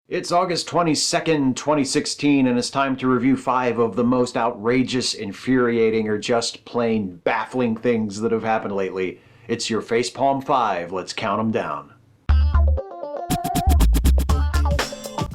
It's August 22nd, 2016, and it's time to review 5 of the most outrageous, infuriating, or just plain baffling things that have happened lately. It's your Facepalm 5. Let's count them down.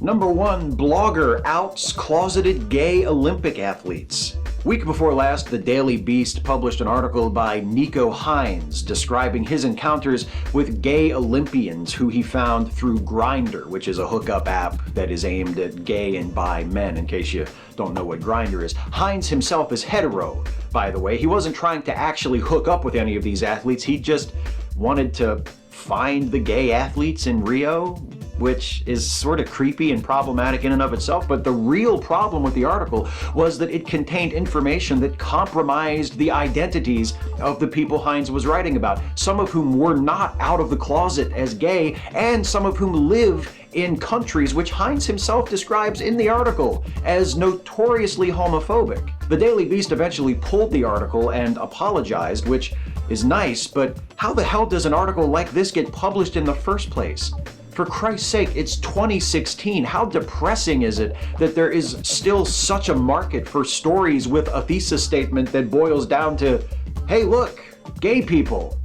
Number 1. Blogger outs closeted gay Olympic athletes. Week before last, the Daily Beast published an article by Nico Hines describing his encounters with gay Olympians who he found through Grindr, which is a hookup app that is aimed at gay and bi men, in case you don't know what Grindr is. Hines himself is hetero, by the way. He wasn't trying to actually hook up with any of these athletes. He just wanted to find the gay athletes in Rio, which is sort of creepy and problematic in and of itself. But the real problem with the article was that it contained information that compromised the identities of the people Hines was writing about, some of whom were not out of the closet as gay, and some of whom live in countries which Hines himself describes in the article as notoriously homophobic. The Daily Beast eventually pulled the article and apologized, which is nice, but how the hell does an article like this get published in the first place? For Christ's sake, it's 2016. How depressing is it that there is still such a market for stories with a thesis statement that boils down to, hey look, gay people.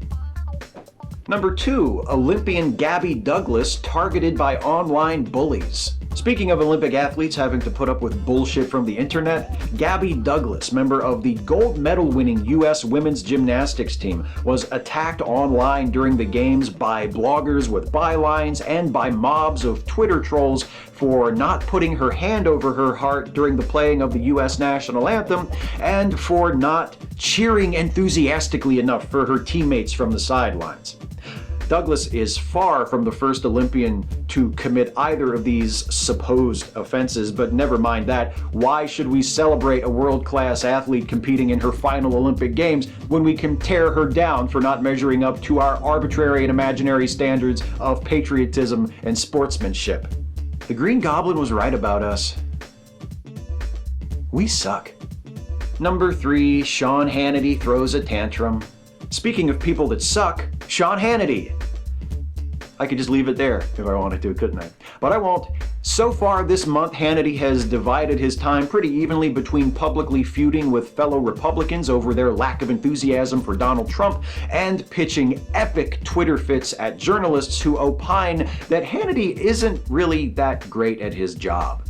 Number 2, Olympian Gabby Douglas targeted by online bullies. Speaking of Olympic athletes having to put up with bullshit from the internet, Gabby Douglas, member of the gold medal winning U.S. women's gymnastics team, was attacked online during the games by bloggers with bylines and by mobs of Twitter trolls for not putting her hand over her heart during the playing of the U.S. national anthem and for not cheering enthusiastically enough for her teammates from the sidelines. Douglas is far from the first Olympian to commit either of these supposed offenses, but never mind that. Why should we celebrate a world-class athlete competing in her final Olympic Games when we can tear her down for not measuring up to our arbitrary and imaginary standards of patriotism and sportsmanship? The Green Goblin was right about us. We suck. Number 3, Sean Hannity throws a tantrum. Speaking of people that suck, Sean Hannity. I could just leave it there if I wanted to, couldn't I? But I won't. So far this month, Hannity has divided his time pretty evenly between publicly feuding with fellow Republicans over their lack of enthusiasm for Donald Trump and pitching epic Twitter fits at journalists who opine that Hannity isn't really that great at his job.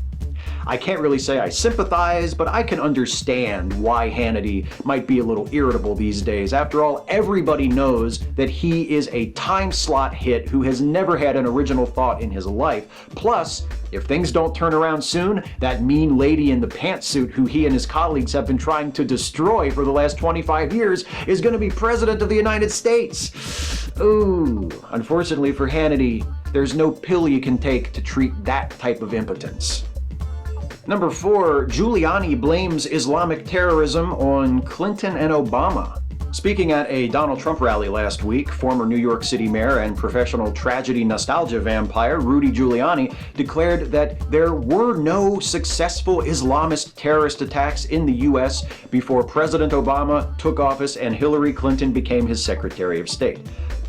I can't really say I sympathize, but I can understand why Hannity might be a little irritable these days. After all, everybody knows that he is a time slot hit who has never had an original thought in his life. Plus, if things don't turn around soon, that mean lady in the pantsuit who he and his colleagues have been trying to destroy for the last 25 years is going to be president of the United States. Ooh, unfortunately for Hannity, there's no pill you can take to treat that type of impotence. Number 4, Giuliani blames Islamic terrorism on Clinton and Obama. Speaking at a Donald Trump rally last week, former New York City mayor and professional tragedy nostalgia vampire Rudy Giuliani declared that there were no successful Islamist terrorist attacks in the U.S. before President Obama took office and Hillary Clinton became his Secretary of State.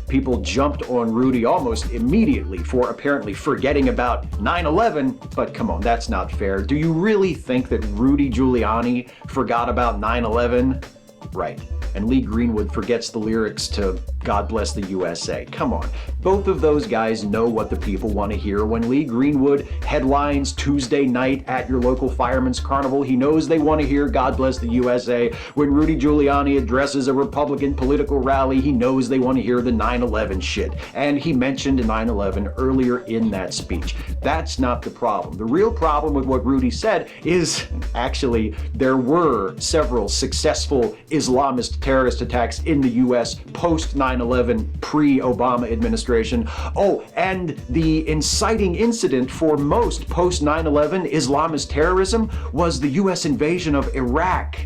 People jumped on Rudy almost immediately for apparently forgetting about 9/11, but come on, that's not fair. Do you really think that Rudy Giuliani forgot about 9/11? Right. And Lee Greenwood forgets the lyrics to God Bless the USA. Come on. Both of those guys know what the people want to hear. When Lee Greenwood headlines Tuesday night at your local fireman's carnival, he knows they want to hear God Bless the USA. When Rudy Giuliani addresses a Republican political rally, he knows they want to hear the 9/11 shit. And he mentioned 9/11 earlier in that speech. That's not the problem. The real problem with what Rudy said is actually there were several successful Islamist terrorist attacks in the U.S. post 9/11, pre-Obama administration. Oh, and the inciting incident for most post 9/11 Islamist terrorism was the U.S. invasion of Iraq.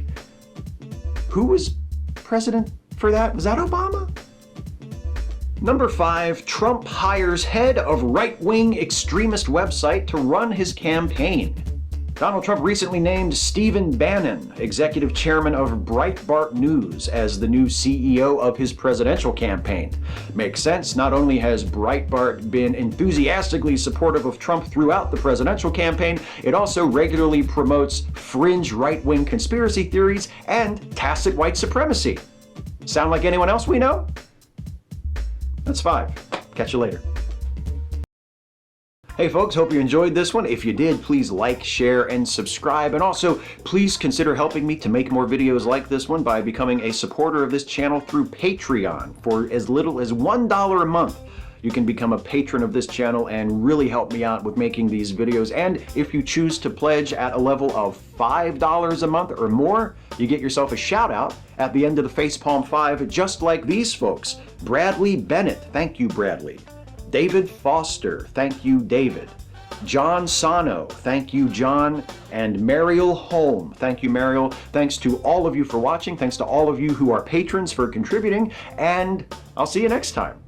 Who was president for that? Was that Obama? Number 5, Trump hires head of right-wing extremist website to run his campaign. Donald Trump recently named Stephen Bannon, executive chairman of Breitbart News, as the new CEO of his presidential campaign. Makes sense. Not only has Breitbart been enthusiastically supportive of Trump throughout the presidential campaign, it also regularly promotes fringe right-wing conspiracy theories and tacit white supremacy. Sound like anyone else we know? That's 5. Catch you later. Hey folks, hope you enjoyed this one. If you did, please like, share, and subscribe. And also, please consider helping me to make more videos like this one by becoming a supporter of this channel through Patreon. For as little as $1 a month, you can become a patron of this channel and really help me out with making these videos. And if you choose to pledge at a level of $5 a month or more, you get yourself a shout out at the end of the Facepalm 5, just like these folks. Bradley Bennett, thank you, Bradley. David Foster, thank you, David. John Sano, thank you, John. And Mariel Holm, thank you, Mariel. Thanks to all of you for watching. Thanks to all of you who are patrons for contributing. And I'll see you next time.